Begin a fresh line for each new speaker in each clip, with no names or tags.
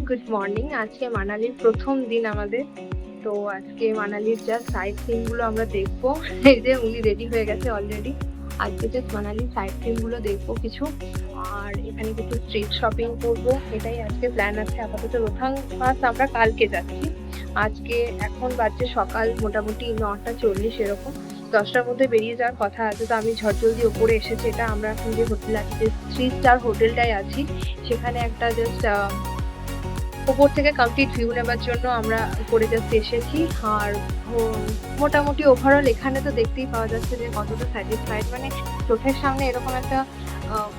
Good morning. আজকে মানালির প্রথম দিন আমাদের। তো আজকে মানালির যা সাইট সিনগুলো আমরা দেখবো। এই যে উনি রেডি হয়ে গেছে অলরেডি। আজকে জাস্ট মানালির সাইট সিনগুলো দেখবো কিছু, আর এখানে কিছু স্ট্রিট শপিং করবো, এটাই আজকে প্ল্যান আছে। আপাতত রোথাং পাস আমরা কালকে যাচ্ছি। আজকে এখন বাজছে সকাল মোটামুটি 9:40 এরকম। 10টার মধ্যে বেরিয়ে যাওয়ার কথা আছে। তো আমি ঝটজলদি ওপরে এসেছি। এটা আমরা এখন যে হোটেল আছি, যে 3 স্টার হোটেলটাই আছি, সেখানে একটা জাস্ট উপর থেকে কমপ্লিট ভিউ নেবার জন্য আমরা উপরে জাস্ট এসেছি। আর মোটামুটি ওভারঅল এখানে তো দেখতেই পাওয়া যাচ্ছে যে কতটা স্যাটিসফাইড। মানে চোখের সামনে এরকম একটা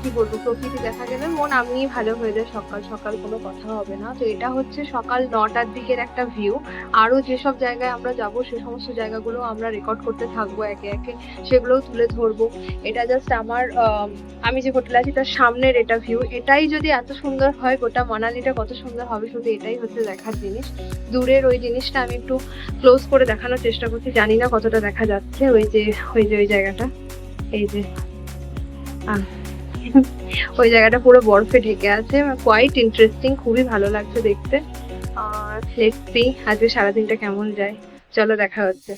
কি বলবো, প্রকৃতি দেখা গেলে মন এমনি ভালো হয়ে যায়। সকাল সকাল কোনো কথা হবে না। তো এটা হচ্ছে সকাল 9টার দিকের একটা ভিউ। আরও যেসব জায়গায় আমরা যাব সে সমস্ত জায়গাগুলো আমরা রেকর্ড করতে থাকবো একে একে, সেগুলোও তুলে ধরবো। এটা জাস্ট আমার আমি যে হোটেল আছি তার সামনের এটা ভিউ। এটাই যদি এত সুন্দর হয়, গোটা মানালিটা কত সুন্দর হবে, শুধু এটাই হচ্ছে দেখার জিনিস। দূরের ওই জিনিসটা আমি একটু ক্লোজ করে দেখানোর চেষ্টা করছি, জানি না কতটা দেখা যাচ্ছে। ওই জায়গাটা, এই যে ওই জায়গাটা পুরো বরফে ঢেকে আছে। কোয়াইট ইন্টারেস্টিং, খুবই ভালো লাগছে দেখতে। আর লেটস সি আজকে সারাদিনটা কেমন যায়। চলো দেখা হচ্ছে।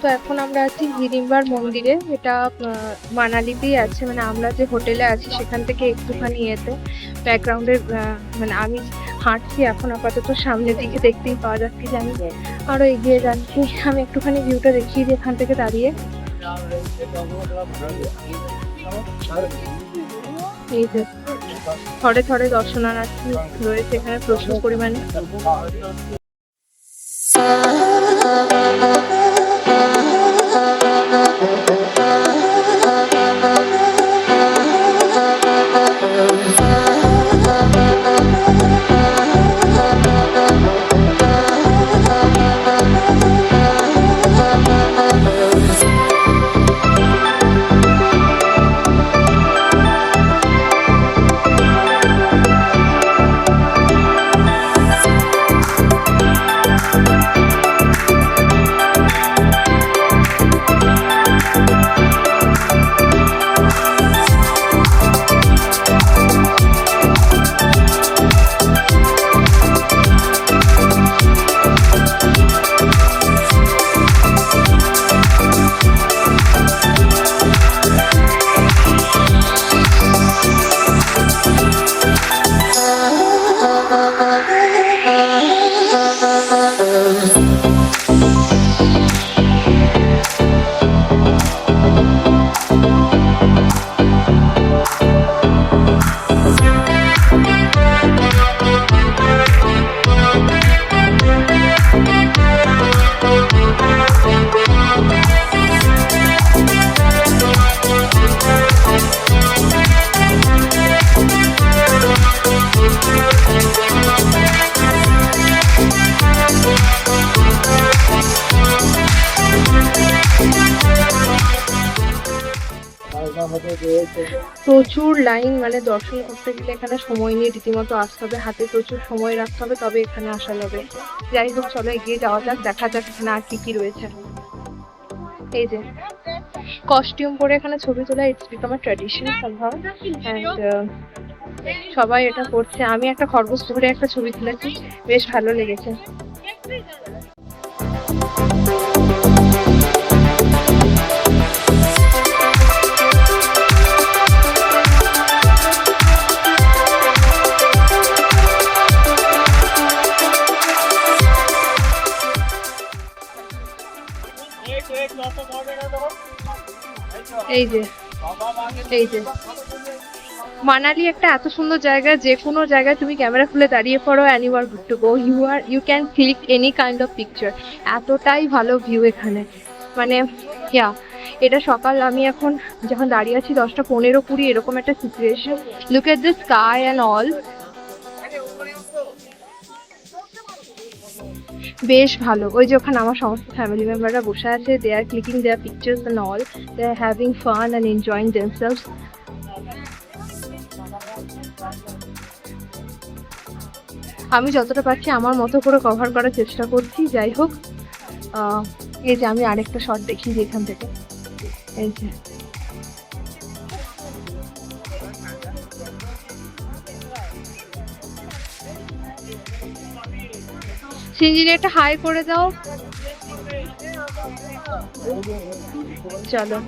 তো এখন আমরা আছি হিড়িম্বার মন্দিরে। এটা মানালিতেই আছে, মানে আমরা যে হোটেলে আছি সেখান থেকে একটুখানি এতে ব্যাকগ্রাউন্ডের মানে আমি হাঁটছি এখন আপাতত সামনের দিকে, দেখতেই পাওয়া যাচ্ছে যে আমি আরো এগিয়ে যাচ্ছি। আমি একটুখানি ভিউটা দেখিয়ে দিই এখান থেকে দাঁড়িয়ে। এই যে থরে থরে দর্শনার্থী রয়েছে এখানে প্রচুর পরিমাণে। প্রচুর লাইন, মানে দর্শন করতে গেলে এখানে সময় নিয়ে রীতিমতো আসতে হবে, হাতে প্রচুর সময় রাখতে হবে, তবে এখানে আসা যাবে। যাই হোক, চলো এগিয়ে যাওয়া যাক, দেখা যাক এখানে আর কি কি রয়েছে। এই যে কস্টিউম পরে এখানে ছবি তোলা, it's become a tradition somehow, and সবাই এটা করছে। আমি একটা খরগোশ ধরে একটা ছবি তুলেছি, বেশ ভালো লেগেছে। এই যে মানালি একটা এত সুন্দর জায়গা, যে কোনো জায়গায় তুমি ক্যামেরা খুলে দাঁড়িয়ে পড়ো, and you are good to go, you can click any kind of picture. এতটাই ভালো ভিউ এখানে, মানে এটা সকাল, আমি এখন যখন দাঁড়িয়ে আছি 10:15-20 এরকম একটা situation. Look at the sky and all. বেশ ভালো। ওই যে ওখানে আমার সমস্ত ফ্যামিলি মেম্বাররা বসে আছে, they are clicking their pictures and all, they are having fun and enjoying themselves. আমি যতটা পারছি আমার মতো করে কভার করার চেষ্টা করছি। যাই হোক, এই যে আমি আরেকটা শট দেখি যে এখান থেকে, এই যে সিঞ্জিনি একটা হাই করে দাও। চলো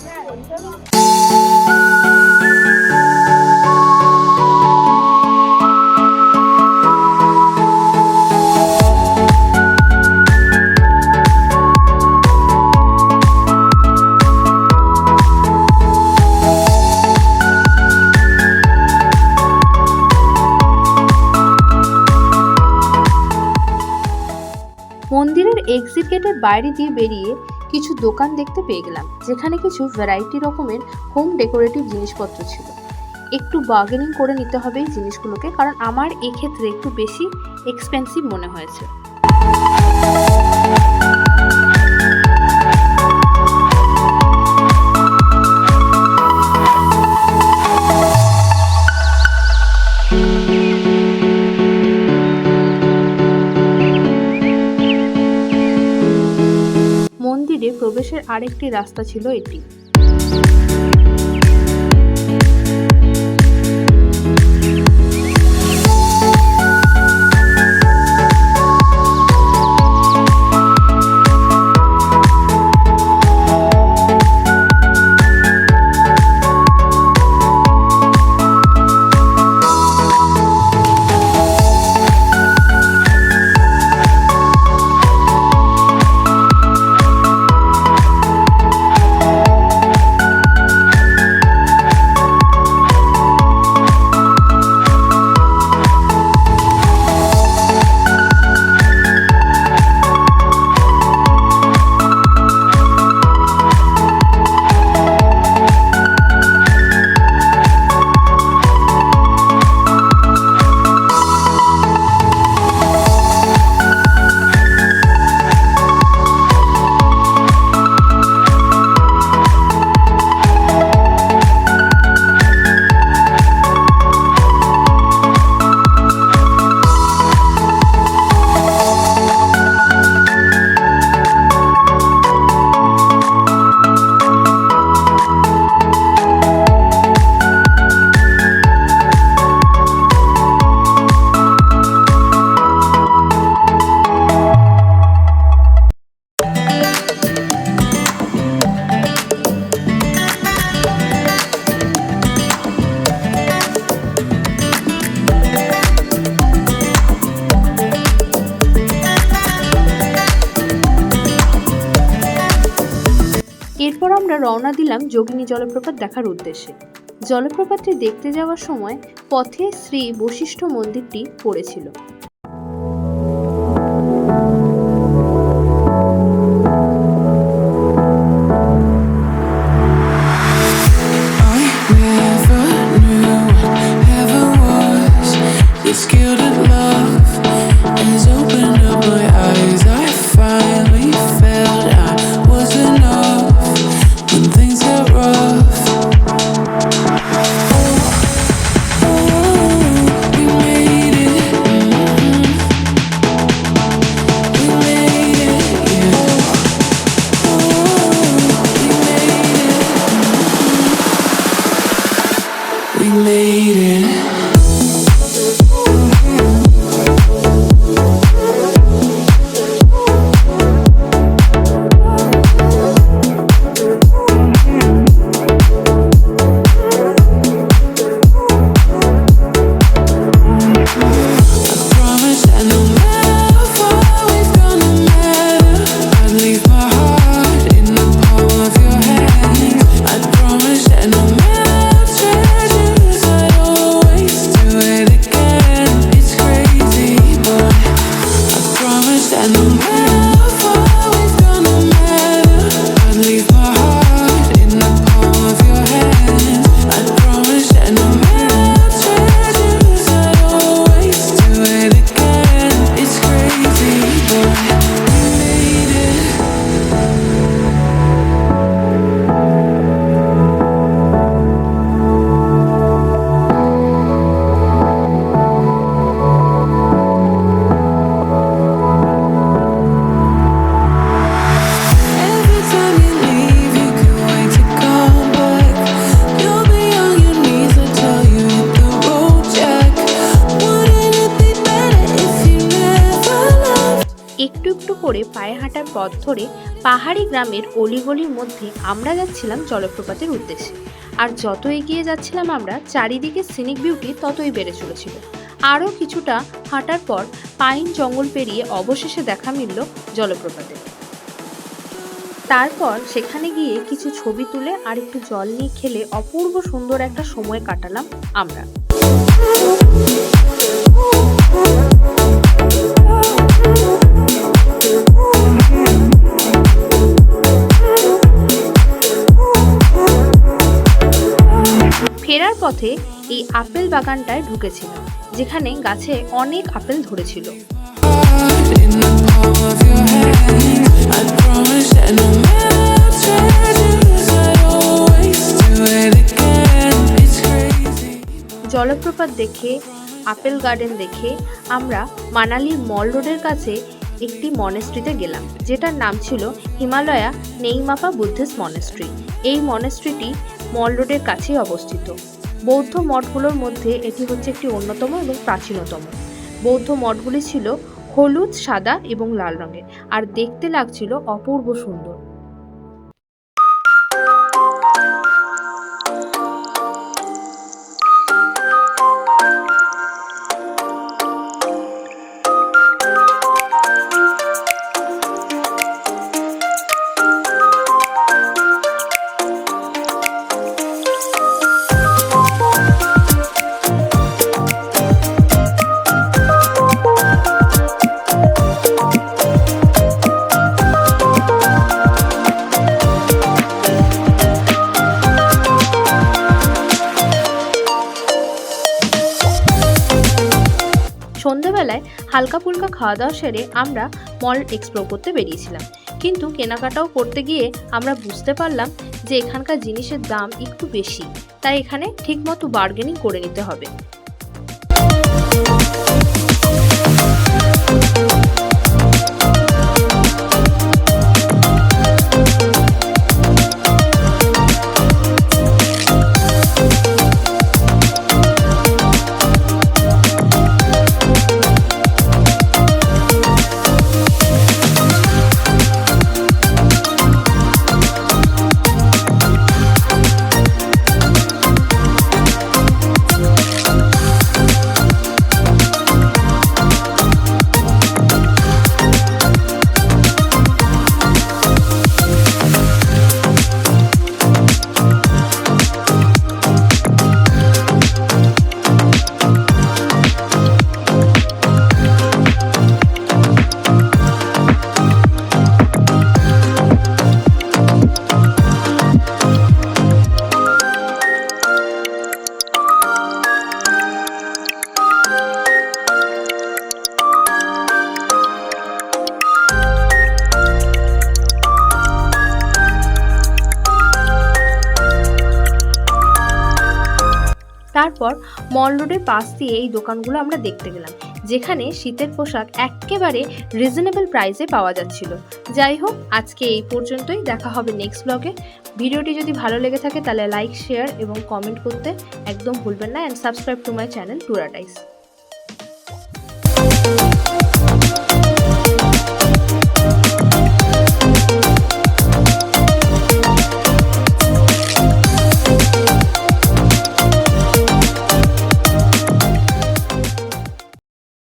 মন্দিরের এক্সিট গেটের বাইরে দিয়ে বেরিয়ে কিছু দোকান দেখতে পেয়ে গেলাম, যেখানে কিছু ভ্যারাইটি রকমের হোম ডেকোরেটিভ জিনিসপত্র ছিল। একটু বার্গেনিং করে নিতে হবে এই জিনিসগুলোকে, কারণ আমার এক্ষেত্রে একটু বেশি এক্সপেন্সিভ মনে হয়েছে। মন্দিরে প্রবেশের আরেকটি রাস্তা ছিল এটি। এরপর আমরা রওনা দিলাম যোগিনী জলপ্রপাত দেখার উদ্দেশ্যে। জলপ্রপাতটি দেখতে যাওয়ার সময় পথে শ্রী বশিষ্ঠ মন্দিরটি পড়েছিল। করে পায়ে হাঁটার পথ ধরে পাহাড়ি গ্রামের অলিগলির মধ্যে আমরা যাচ্ছিলাম জলপ্রপাতের উদ্দেশ্যে। আর যত এগিয়ে যাচ্ছিলাম আমরা, চারিদিকে সিনিক বিউটি ততই বেড়ে চলেছিল। আরও কিছুটা হাঁটার পর পাইন জঙ্গল পেরিয়ে অবশেষে দেখা মিলল জলপ্রপাতে। তারপর সেখানে গিয়ে কিছু ছবি তুলে আর একটু জল নিয়ে খেলে অপূর্ব সুন্দর একটা সময় কাটালাম আমরা। ফেরার পথে এই আপেল বাগানটায় ঢুকেছিলাম, যেখানে গাছে অনেক আপেল ধরেছিল। জলপ্রপাত দেখে, আপেল গার্ডেন দেখে আমরা মানালির মল রোডের কাছে একটি মনেস্ট্রিতে গেলাম, যেটার নাম ছিল হিমালয়া নেইমাপা বুদ্ধিস্ট মনেস্ট্রি। এই মনেস্ট্রিটি মল রোডের কাছেই অবস্থিত। বৌদ্ধ মঠগুলোর মধ্যে এটি হচ্ছে একটি অন্যতম এবং প্রাচীনতম। বৌদ্ধ মঠগুলি ছিল হলুদ, সাদা এবং লাল রঙের, আর দেখতে লাগছিল অপূর্ব সুন্দর। সন্ধ্যাবেলায় হালকা ফুলকা খাওয়া দাওয়া সেরে আমরা মল এক্সপ্লোর করতে বেরিয়েছিলাম, কিন্তু কেনাকাটাও করতে গিয়ে আমরা বুঝতে পারলাম যে এখানকার জিনিসের দাম একটু বেশি, তাই এখানে ঠিকমতো বার্গেনিং করে নিতে হবে। তারপর মল রোডের পাশ দিয়ে এই দোকানগুলো আমরা দেখতে গেলাম, যেখানে শীতের পোশাক একেবারে রিজনেবল প্রাইসে পাওয়া যাচ্ছিল। যাই হোক, আজকে এই পর্যন্তই। দেখা হবে নেক্সট ব্লগে। ভিডিওটি যদি ভালো লেগে থাকে তাহলে লাইক, শেয়ার এবং কমেন্ট করতে একদম ভুলবেন না, and subscribe to my channel টুরাটাইস।